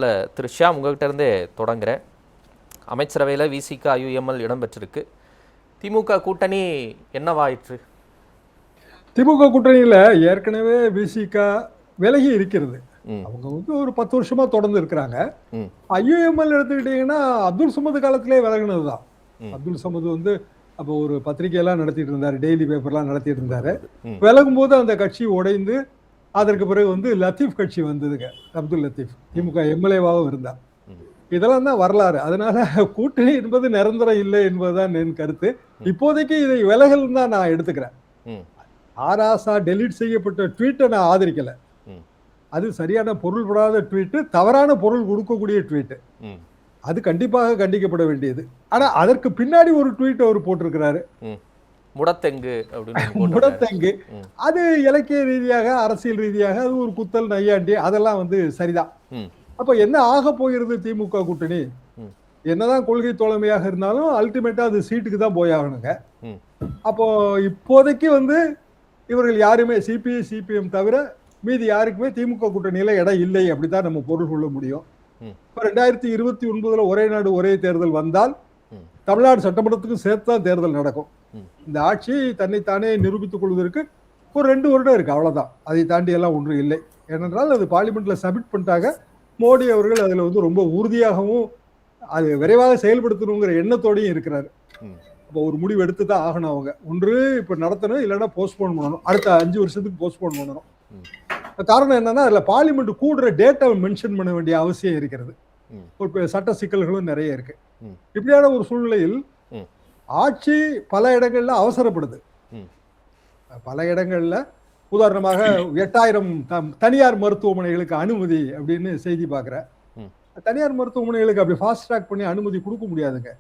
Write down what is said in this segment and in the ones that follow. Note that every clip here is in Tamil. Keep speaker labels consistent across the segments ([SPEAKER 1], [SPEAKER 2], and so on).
[SPEAKER 1] இல்லை திரு ஷியாம், உங்கள்கிட்ட இருந்தே தொடங்குறேன். அமைச்சரவையில் விசிக ஐயுஎம்எல் இடம்பெற்றிருக்கு. திமுக கூட்டணி என்னவாயிற்று?
[SPEAKER 2] திமுக கூட்டணியில் ஏற்கனவே விசிக விலகி இருக்கிறது. அவங்க வந்து ஒரு 10 வருஷமா தொடர்ந்து இருக்கிறாங்க. ஐயுஎம்எல் எடுத்துக்கிட்டீங்கன்னா அப்துல் சமது காலத்திலே விலகினது தான். அப்துல் சமது வந்து அப்போ ஒரு பத்திரிகையெல்லாம் நடத்திட்டு இருந்தாரு, டெய்லி பேப்பர்லாம் நடத்திட்டு இருந்தாரு. விலகும் போது அந்த கட்சி உடைந்து அதற்கு பிறகு வந்து லத்தீப் கட்சி வந்ததுங்க. அப்துல் லத்தீப் திமுக எம்எல்ஏவாகவும் இருந்தார். இதெல்லாம் தான் வரலாறு. அதனால கூட்டணி என்பது நிரந்தரம் இல்லை என்பதுதான் என் கருத்து. இப்போதைக்கு இதை விலகல் தான் நான் எடுத்துக்கிறேன். ஆராசா டெலீட் செய்யப்பட்ட ட்வீட்டை நான் ஆதரிக்கல. அது சரியான பொருள்படாத ட்வீட்டு, தவறான பொருள் கொடுக்கக்கூடிய ட்வீட்டு. அது கண்டிப்பாக கண்டிக்கப்பட வேண்டியது. ஆனா அதற்கு பின்னாடி ஒரு ட்வீட் அவர் போட்டிருக்கிறாரு,
[SPEAKER 1] முடத்தெங்கு.
[SPEAKER 2] முடத்தெங்கு அது இலக்கிய ரீதியாக அரசியல் ரீதியாக அது ஒரு குத்தல் நையாண்டி, அதெல்லாம் வந்து சரிதான். அப்ப என்ன ஆக போகிறது திமுக கூட்டணி? என்னதான் கொள்கை தோழமையாக இருந்தாலும் அல்டிமேட்டா அது சீட்டுக்கு தான் போயாகணுங்க. அப்போ இப்போதைக்கு வந்து இவர்கள் யாருமே சிபிஐ சிபிஎம் தவிர மீதி யாருக்குமே திமுக கூட்டணியில இடம் இல்லை, அப்படித்தான் நம்ம பொருள் கொள்ள முடியும். இப்ப 2029 ஒரே நாடு ஒரே தேர்தல் வந்தால் தமிழ்நாடு சட்டமன்றத்துக்கும் சேர்த்துதான் தேர்தல் நடக்கும். இந்த ஆட்சி தன்னைத்தானே நிரூபித்துக் கொள்வதற்கு ஒரு 2 வருடம் இருக்கு, அவ்வளவுதான். அதை தாண்டி எல்லாம் ஒன்றும் இல்லை. ஏனென்றால் அது பார்லிமெண்ட்ல சப்மிட் பண்ணிட்டாங்க. மோடி அவர்கள் அதுல வந்து ரொம்ப உறுதியாகவும் அது விரைவாக செயல்படுத்தணுங்கிற எண்ணத்தோடையும் இருக்கிறாரு. இப்போ ஒரு முடிவு எடுத்து தான் ஆகணும். அவங்க ஒன்று இப்ப நடத்தணும், இல்லைன்னா போஸ்ட்போன் பண்ணணும். அடுத்த 5 வருஷத்துக்கு போஸ்ட்போன் பண்ணணும். காரணம் என்னன்னா அதுல பார்லிமெண்ட் கூடுற டேட்டாவை மென்ஷன் பண்ண வேண்டிய அவசியம் இருக்கிறது. ஒரு சட்ட சிக்கல்களும் நிறைய இருக்கு. இப்படியான ஒரு சூழ்நிலையில் ஆட்சி பல இடங்கள்ல அவசரப்படுது. பல இடங்கள்ல உதாரணமாக 8000 தனியார் மருத்துவமனைகளுக்கு அனுமதி அப்படின்னு செய்தி பார்க்கிறேன். தனியார் மருத்துவமனைகளுக்கு அப்படி ஃபாஸ்ட் ட்ராக் பண்ணி அனுமதி கொடுக்க முடியாதுங்க.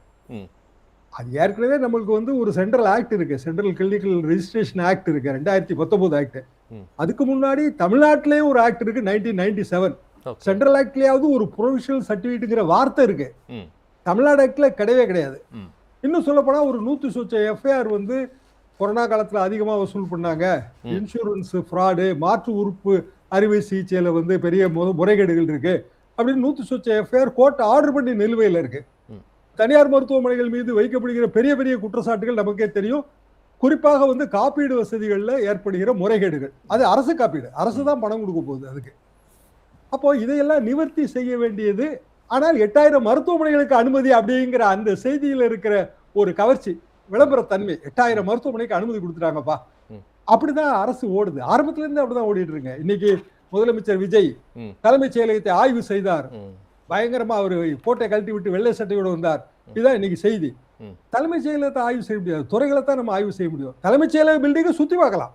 [SPEAKER 2] அது ஏற்கனவே நம்மளுக்கு வந்து ஒரு சென்ட்ரல் ஆக்ட் இருக்கு, சென்ட்ரல் கிளினிக்கல் ரெஜிஸ்ட்ரேஷன் ஆக்ட் இருக்கு, 2019 ஆக்ட். அதுக்கு முன்னாடி தமிழ்நாட்டிலேயே ஒரு ஆக்ட் இருக்கு, 1997. சென்ட்ரல் ஆக்ட்லயாவது ஒரு ப்ரொவிஷனல் சர்டிபிகேட்ங்கிற வார்த்தை இருக்கு. தமிழ்நாடு ஆக்ட்ல கிடையவே கிடையாது. இன்னும் சொல்ல போனா ஒரு 100 சொச்ச எஃப்ஐஆர் வந்து கொரோனா காலத்துல அதிகமா வசூல் பண்ணாங்க, இன்சூரன்ஸ் ஃப்ராடு, மாற்று உறுப்பு அறுவை சிகிச்சையில வந்து பெரிய முறைகேடுகள் இருக்கு அப்படின்னு 100 சொச்ச எஃப்ஐஆர் கோர்ட் ஆர்டர் பண்ணி நிலுவையில் இருக்கு. தனியார் மருத்துவமனைகள் மீது வைக்கப்படுகிற பெரிய பெரிய குற்றச்சாட்டுகள் நமக்கே தெரியும். குறிப்பாக வந்து காப்பீடு வசதிகள்ல ஏற்படுகிற முறைகேடுகள். அது அரசு காப்பீடு, அரசு தான் பணம் கொடுக்க போகுது அதுக்கு. அப்போ இதையெல்லாம் நிவர்த்தி செய்ய வேண்டியது. ஆனால் 8000 மருத்துவமனைகளுக்கு அனுமதி அப்படிங்கிற அந்த செய்தியில இருக்கிற ஒரு கவர்ச்சி, விளம்பரத்தன்மை, 8000 மருத்துவமனைக்கு அனுமதி கொடுத்துட்டாங்கப்பா, அப்படிதான் அரசு ஓடுது. ஆரம்பத்துல இருந்து அப்படிதான் ஓடிட்டு இருக்கு. இன்னைக்கு முதலமைச்சர் விஜய் தலைமைச் செயலகத்தை ஆய்வு செய்தார். பயங்கரமா அவரு கோட்டை கழட்டி விட்டு வெள்ளை சட்டையோட வந்தார். இதுதான் இன்னைக்கு செய்தி. தலைமைச் செயலகத்தை ஆய்வு செய்ய முடியாது, துறைகளை தான் நம்ம ஆய்வு செய்ய முடியும். தலைமைச் செயலக பில்டிங்கை சுத்தி பார்க்கலாம்.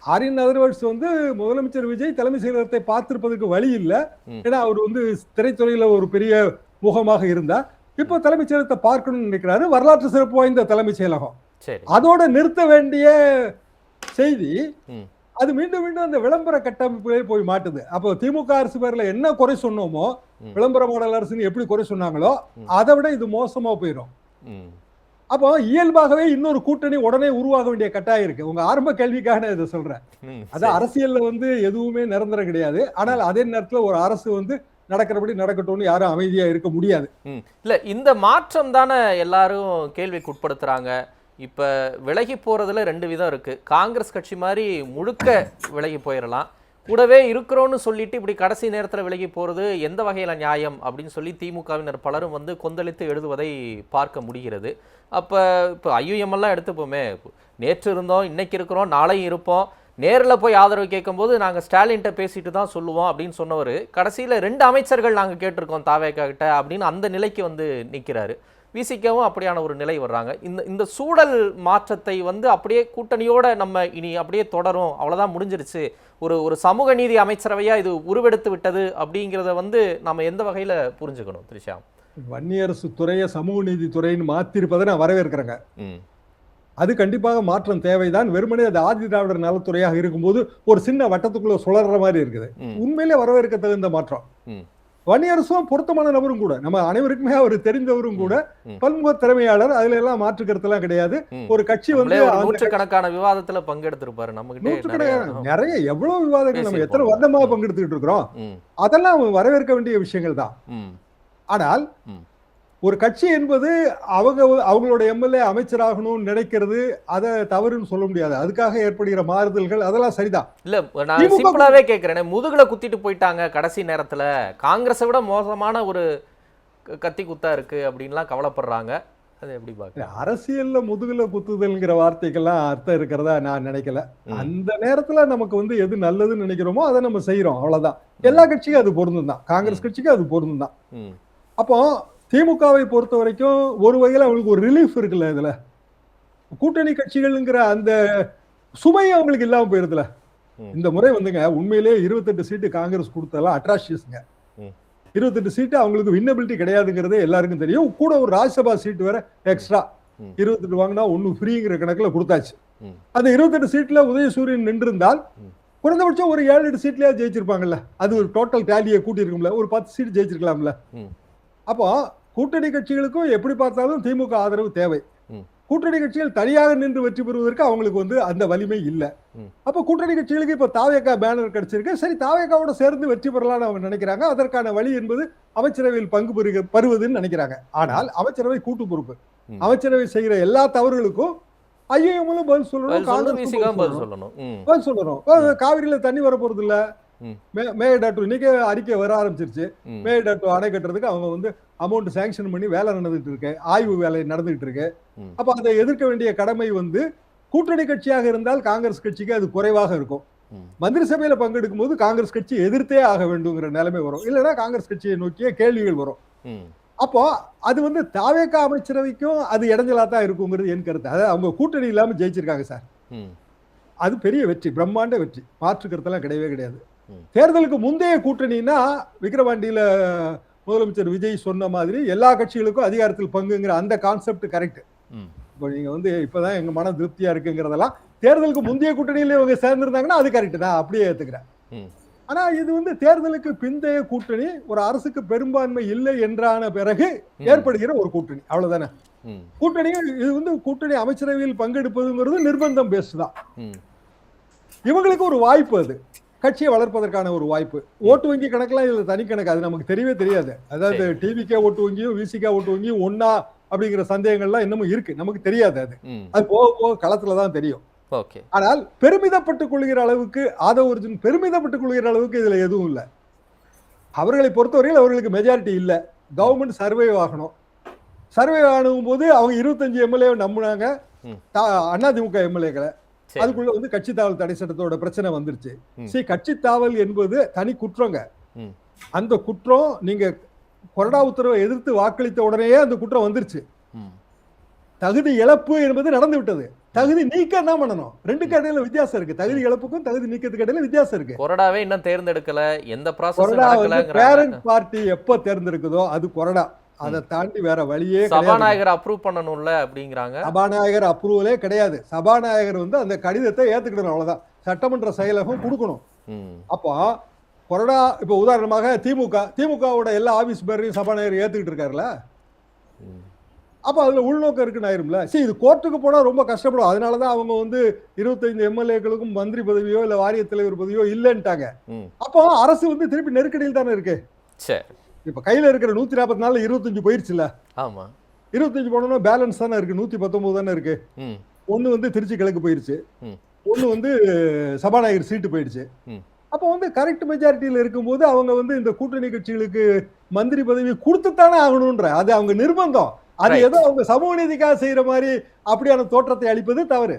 [SPEAKER 2] ஆரின் அதர்வர்ஸ் வந்து முதலமைச்சர் விஜய் தலைமைச் செயலகத்தை பார்த்திருப்பதற்கு வழி இல்லை. ஏன்னா அவர் வந்து திரைத்துறையில ஒரு பெரிய முகமாக இருந்தார். இப்போ தலைமைச் செயலகத்தை பார்க்கணும்னு நினைக்கிறாரு. வரலாற்று சிறப்பு வாய்ந்த தலைமைச் செயலகம், அதோட நிறுத்த வேண்டிய செய்தி அது மீண்டும் மீண்டும் அந்த விளம்பர கட்டமைப்பிலே போய் மாட்டுது. அப்போ திமுக அரசு பேர்ல என்ன குறை சொன்னோமோ, விளம்பர மாடல் அரசுன்னு எப்படி குறை சொன்னாங்களோ அதை விட இது மோசமா போயிடும். அப்போ இயல்பாகவே இன்னொரு கூட்டணி உடனே உருவாக வேண்டிய கட்டாயம் இருக்கு. உங்க ஆரம்ப கேள்விக்காக நான் இதை சொல்றேன். அது அரசியல்ல வந்து எதுவுமே நிரந்தரம் கிடையாது. ஆனால் அதே நேரத்துல ஒரு அரசு வந்து நடக்கிறபடி நடக்கட்டும்னு யாரும் அமைதியா இருக்க முடியாது.
[SPEAKER 1] இல்ல, இந்த மாற்றம் தானே எல்லாரும் கேள்விக்கு உட்படுத்துறாங்க. இப்ப விலகி போறதுல 2 விதம் இருக்கு. காங்கிரஸ் கட்சி மாதிரி முழுக்க விலகி போயிடலாம், கூடவே இருக்கிறோன்னு சொல்லிட்டு இப்படி கடைசி நேரத்தில் விலகி போறது எந்த வகையில நியாயம் அப்படின்னு சொல்லி திமுகவினர் பலரும் வந்து கொந்தளித்து எழுதுவதை பார்க்க முடிகிறது. அப்ப இப்போ ஐயுஎம்எல்லாம் எடுத்துப்போமே, நேற்று இருந்தோம், இன்னைக்கு இருக்கிறோம், நாளையும் இருப்போம், நேரில் போய் ஆதரவு கேட்கும்போது நாங்கள் ஸ்டாலின்கிட்ட பேசிட்டு தான் சொல்லுவோம் அப்படின்னு சொன்னவர் கடைசியில் 2 அமைச்சர்கள் நாங்கள் கேட்டிருக்கோம் தாவேகா கிட்ட அப்படின்னு அந்த நிலைக்கு வந்து நிற்கிறாரு. விசிகவும் அப்படியான ஒரு நிலை வர்றாங்க. இந்த சூழல் மாற்றத்தை வந்து அப்படியே கூட்டணியோட நம்ம இனி அப்படியே தொடரும், அவ்வளோதான் முடிஞ்சிருச்சு, ஒரு சமூக நீதி அமைச்சரவையா இது உருவெடுத்து விட்டது அப்படிங்கிறத வந்து நம்ம எந்த வகையில் புரிஞ்சுக்கணும் திரிஷா?
[SPEAKER 2] வன்னியரசு துறையை சமூக நீதி துறைன்னு மாற்றிருப்பதை நான் வரவேற்கிறேங்க. அது கண்டிப்பாக மாற்றம் தேவைதான். வெறுமனே அது ஆதி திராவிடர் நலத்துறையாக இருக்கும்போது ஒரு சின்ன வட்டத்துக்குள்ள சுழற மாதிரி இருக்குது. உண்மையிலே வரவேற்க தகுந்த மாற்றம். வன்னியரசும் பொருத்தமான நபரும் கூட, நம்ம அனைவருக்குமே அவர் தெரிந்தவரும் கூட,
[SPEAKER 1] ம்.
[SPEAKER 2] பன்முக திறமையாளர். அதுல எல்லாம் மாற்று கருத்தெல்லாம் கிடையாது.
[SPEAKER 1] ம்.
[SPEAKER 2] ஒரு கட்சி
[SPEAKER 1] நம்மளே
[SPEAKER 2] வந்து
[SPEAKER 1] ஒரு
[SPEAKER 2] அந்த
[SPEAKER 1] நூற்றுக்கணக்கான விவாதத்துல பங்கெடுத்திருப்பாரு நம்ம கிட்டே
[SPEAKER 2] நூற்றுக்கணக்கான நிறைய எவ்வளவு விவாதங்கள் நம்ம எத்தனை
[SPEAKER 1] பேசியிருப்போம்.
[SPEAKER 2] வருடமா
[SPEAKER 1] ம்.
[SPEAKER 2] பங்கெடுத்துக்கிட்டு இருக்கிறோம்.
[SPEAKER 1] ம்.
[SPEAKER 2] அதெல்லாம் வரவேற்க வேண்டிய விஷயங்கள் தான்.
[SPEAKER 1] ம்.
[SPEAKER 2] ஆனால்
[SPEAKER 1] ம்.
[SPEAKER 2] ஒரு கட்சி என்பது அவங்களோட எம்எல்ஏ அமைச்சராகணும்னு நினைக்கிறது அதை தவறுன்னு சொல்ல முடியாது. அதுக்காக ஏற்படுகிற மாறுதல்கள் அதெல்லாம் சரிதான்.
[SPEAKER 1] இல்ல நான்
[SPEAKER 2] திமுக
[SPEAKER 1] சிம்பிளாவே கேக்குறேன், முதுகுல குத்திட்டு போயிட்டாங்க கடைசி நேரத்துல, காங்கிரஸை விட மோசமான ஒரு கத்தி குத்தா இருக்கு அப்படின்லாம் கவலைப்படுறாங்க. அது எப்படி பாக்க?
[SPEAKER 2] அரசியல்ல முதுகுல குத்துதல்ங்கிற வார்த்தைக்கெல்லாம் அர்த்தம் இருக்கிறதா நான் நினைக்கல.
[SPEAKER 1] ம்.
[SPEAKER 2] அந்த நேரத்துல நமக்கு வந்து எது நல்லதுன்னு நினைக்கிறோமோ அதை நம்ம செய்யறோம், அவ்வளவுதான். எல்லா கட்சிக்கும் அது பொருந்தும் தான், காங்கிரஸ் கட்சிக்கும் அது பொருந்தும் தான்.
[SPEAKER 1] ம்.
[SPEAKER 2] அப்போ திமுகவை பொறுத்த வரைக்கும் ஒரு வகையில அவங்களுக்கு ஒரு ரிலீஃப் இருக்குல்ல, இதுல கூட்டணி கட்சிகள்ங்கிற அந்த சுமை அவங்களுக்கு இல்லாம போயிருதுல.
[SPEAKER 1] ம்.
[SPEAKER 2] இந்த முறை வந்துங்க உண்மையிலேயே 28 சீட்டு காங்கிரஸ் கொடுத்ததெல்லாம் அட்ராஷியஸ்ங்க.
[SPEAKER 1] ம்.
[SPEAKER 2] 28 சீட்டு அவங்களுக்கு வின்னபிலிட்டி கிடையாதுங்கிறது எல்லாருக்கும் தெரியும். கூட ஒரு ராஜ்யசபா சீட்டு வேற எக்ஸ்ட்ரா
[SPEAKER 1] ம்.
[SPEAKER 2] 28 வாங்கினா 1 ஃப்ரீங்கிற கணக்குல கொடுத்தாச்சு.
[SPEAKER 1] ம்.
[SPEAKER 2] அந்த 28 சீட்ல உதயசூரியன் நின்றிருந்தால்
[SPEAKER 1] ம்.
[SPEAKER 2] குறைந்தபட்சம் ஒரு 7-8 சீட்லயா ஜெயிச்சிருப்பாங்கல்ல. அது ஒரு டோட்டல் டேலியை கூட்டி இருக்கும்ல, ஒரு 10 சீட் ஜெயிச்சிருக்கலாம்ல.
[SPEAKER 1] ம்.
[SPEAKER 2] அப்போ கூட்டணி கட்சிகளுக்கும் எப்படி பார்த்தாலும் திமுக ஆதரவு தேவை.
[SPEAKER 1] ம்.
[SPEAKER 2] கூட்டணி கட்சிகள் தனியாக நின்று வெற்றி பெறுவதற்கு அவங்களுக்கு வந்து அந்த வலிமை இல்ல.
[SPEAKER 1] ம்.
[SPEAKER 2] அப்ப கூட்டணி கட்சிகளுக்கு இப்ப தாவேகா பேனர் கிடைச்சிருக்கு. சரி, தாவேகாவோட சேர்ந்து வெற்றி பெறலாம்னு அவங்க நினைக்கிறாங்க. அதற்கான வழி என்பது அமைச்சரவையில் பங்கு பெறுவதுன்னு நினைக்கிறாங்க. ஆனால் அமைச்சரவை கூட்டு பொறுப்பு.
[SPEAKER 1] ம்.
[SPEAKER 2] அமைச்சரவை செய்கிற எல்லா தவறுகளுக்கும் ஐஏஎம்லும் பதில் சொல்லணும்,
[SPEAKER 1] பதில் சொல்லணும்,
[SPEAKER 2] காங்கிரஸும்
[SPEAKER 1] விசிகாவும் பதில்
[SPEAKER 2] பதில்
[SPEAKER 1] சொல்லணும். ம்.
[SPEAKER 2] சொல்லணும். காவிரியில தண்ணி வர போறது இல்ல.
[SPEAKER 1] ம்.
[SPEAKER 2] மேடாட்டு இன்னைக்கு அறிக்கை வர ஆரம்பிச்சிருச்சு.
[SPEAKER 1] ம்.
[SPEAKER 2] மேடாட்டு அணை கட்டுறதுக்கு அவங்க வந்து அமௌண்ட் சாங்ஷன் பண்ணி வேலை நடந்துட்டு இருக்கு, ஆய்வு வேலை நடந்துகிட்டு இருக்கு.
[SPEAKER 1] ம்.
[SPEAKER 2] அப்ப அதை எதிர்க்க வேண்டிய கடமை வந்து கூட்டணி கட்சியாக இருந்தால் காங்கிரஸ் கட்சிக்கு அது குறைவாக இருக்கும்.
[SPEAKER 1] ம்.
[SPEAKER 2] மந்திரி சபையில பங்கெடுக்கும் போது காங்கிரஸ் கட்சி எதிர்த்தே ஆக வேண்டுங்கிற நிலைமை வரும். இல்லைன்னா காங்கிரஸ் கட்சியை நோக்கிய கேள்விகள் வரும்.
[SPEAKER 1] ம்.
[SPEAKER 2] அப்போ அது வந்து தாவேகா அமைச்சரவைக்கும் அது இடைஞ்சலா தான் இருக்குங்கிறது என் கருத்து. அதாவது அவங்க கூட்டணி இல்லாம ஜெயிச்சிருக்காங்க சார்.
[SPEAKER 1] ம்.
[SPEAKER 2] அது பெரிய வெற்றி, பிரம்மாண்ட வெற்றி, மாற்று கருத்தெல்லாம் கிடையவே கிடையாது.
[SPEAKER 1] ம்.
[SPEAKER 2] தேர்தலுக்கு முந்தைய கூட்டணினா விக்கிரவாண்டியில முதலமைச்சர் விஜய் சொன்ன மாதிரி எல்லா கட்சிகளுக்கும் அதிகாரத்தில் பங்குங்கிற அந்த கான்செப்ட் கரெக்ட்.
[SPEAKER 1] ம்.
[SPEAKER 2] இப்போ நீங்க வந்து இப்பதான் எங்க மன திருப்தியா இருக்குங்கிறதெல்லாம் தேர்தலுக்கு முந்தைய கூட்டணியில இவங்க சேர்ந்திருந்தாங்கன்னா அது கரெக்ட், நான் அப்படியே ஏத்துக்கிறேன்.
[SPEAKER 1] ம்.
[SPEAKER 2] ஆனா இது வந்து தேர்தலுக்கு பிந்தைய கூட்டணி, ஒரு அரசுக்கு பெரும்பான்மை இல்லை என்றான பிறகு ஏற்படுகிற ஒரு கூட்டணி, அவ்வளவுதானே.
[SPEAKER 1] ம்.
[SPEAKER 2] கூட்டணி இது வந்து கூட்டணி அமைச்சரவையில் பங்கெடுப்பதுங்கிறது நிர்பந்தம் பேஸ் தான்.
[SPEAKER 1] ம்.
[SPEAKER 2] இவங்களுக்கு ஒரு வாய்ப்பு, அது கட்சியை வளர்ப்பதற்கான ஒரு வாய்ப்பு. ஓட்டு வங்கி கணக்கெல்லாம் இதுல தனி கணக்கு, அது நமக்கு தெரியவே தெரியாது. அதாவது டிவிகே ஓட்டு வங்கியும் விசிகா ஓட்டு வங்கியும் ஒன்னா அப்படிங்கிற சந்தேகங்கள்லாம் இன்னமும் இருக்கு, நமக்கு தெரியாது. அது
[SPEAKER 1] ம்.
[SPEAKER 2] அது போக போக களத்துல தான் தெரியும்.
[SPEAKER 1] ஓகே.
[SPEAKER 2] ஆனால் பெருமிதப்பட்டுக் கொள்கிற அளவுக்கு, ஆதவ அர்ஜுன் பெருமிதப்பட்டுக் கொள்கிற அளவுக்கு இதுல எதுவும் இல்லை. அவர்களை பொறுத்தவரையில் அவர்களுக்கு மெஜாரிட்டி இல்லை. கவர்மெண்ட் சர்வே ஆகணும். சர்வே ஆகும் போது அவங்க 25 எம்எல்ஏ நம்பினாங்க,
[SPEAKER 1] ம்.
[SPEAKER 2] அதிமுக எம்எல்ஏக்களை.
[SPEAKER 1] சரி.
[SPEAKER 2] அதுக்குள்ள வந்து கட்சி தாவல் தடை சட்டத்தோட பிரச்சனை வந்துருச்சு.
[SPEAKER 1] ம்.
[SPEAKER 2] சரி, கட்சி தாவல் என்பது தனி குற்றங்க.
[SPEAKER 1] ம்.
[SPEAKER 2] அந்த குற்றம் நீங்க கொறடா உத்தரவை எதிர்த்து வாக்களித்த உடனேயே அந்த குற்றம் வந்துருச்சு.
[SPEAKER 1] ம்.
[SPEAKER 2] தகுதி இழப்பு என்பது நடந்து விட்டது. தகுதி நீக்க என்ன பண்ணணும்? ரெண்டுக்கு இடையில வித்தியாசம் இருக்கு. தகுதி இழப்புக்கும் தகுதி நீக்கத்துக்கு இடையில வித்தியாசம் இருக்கு.
[SPEAKER 1] கொறடாவே இன்னும் தேர்ந்தெடுக்கல, எந்த ப்ராசஸ்
[SPEAKER 2] கொறடா வந்து
[SPEAKER 1] நடக்கலங்கறாங்க.
[SPEAKER 2] பேரண்ட் பார்ட்டி எப்ப தேர்ந்தெடுக்குதோ அது கொறடா. அதை தாண்டி வேற வழியே கிடையாது.
[SPEAKER 1] சபாநாயகர் அப்ரூவ் பண்ணணும்ல அப்படிங்கறாங்க.
[SPEAKER 2] சபாநாயகர் அப்ரூவலே கிடையாது. சபாநாயகர் வந்து அந்த கடிதத்தை ஏத்துக்கிடணும், அவ்வளவுதான். சட்டமன்ற செயலகம் கொடுக்கணும்.
[SPEAKER 1] ம்.
[SPEAKER 2] அப்போ கொறடா இப்ப உதாரணமாக திமுகவோட எல்லா ஆபீஸ் பேரையும் சபாநாயகர் ஏத்துக்கிட்டு இருக்காருல்ல.
[SPEAKER 1] ம்.
[SPEAKER 2] அப்ப அதுல உள்நோக்கம் இருக்குன்னு ஆயிரும்ல. சரி, இது கோர்ட்டுக்கு போனா ரொம்ப கஷ்டப்படும். அதனாலதான் அவங்க வந்து 25 எம்எல்ஏக்களுக்கும் மந்திரி பதவியோ இல்ல வாரிய தலைவர் பதவியோ இல்லைன்ட்டாங்க.
[SPEAKER 1] ம்.
[SPEAKER 2] அப்போ அரசு வந்து திருப்பி நெருக்கடியில் தானே இருக்கு.
[SPEAKER 1] சரி.
[SPEAKER 2] இப்ப கையில இருக்கிற 144 25 போயிருச்சுல.
[SPEAKER 1] ஆமா.
[SPEAKER 2] 25 போனோம்னா பேலன்ஸ் தானே இருக்கு, 119 தானே இருக்கு.
[SPEAKER 1] ம்.
[SPEAKER 2] ஒண்ணு வந்து திருச்சி கிழக்கு போயிருச்சு,
[SPEAKER 1] ம்.
[SPEAKER 2] ஒண்ணு வந்து சபாநாயகர் சீட்டு போயிடுச்சு.
[SPEAKER 1] ம்.
[SPEAKER 2] அப்போ வந்து கரெக்ட் மெஜாரிட்டியில இருக்கும்போது அவங்க வந்து இந்த கூட்டணி கட்சிகளுக்கு மந்திரி பதவி கொடுத்துத்தானே ஆகணும்ன்ற, அது அவங்க நிர்பந்தம். அது
[SPEAKER 1] Right.
[SPEAKER 2] ஏதோ அவங்க சமூக நீதிக்காக செய்யற மாதிரி அப்படியான தோற்றத்தை அளிப்பது தவறு.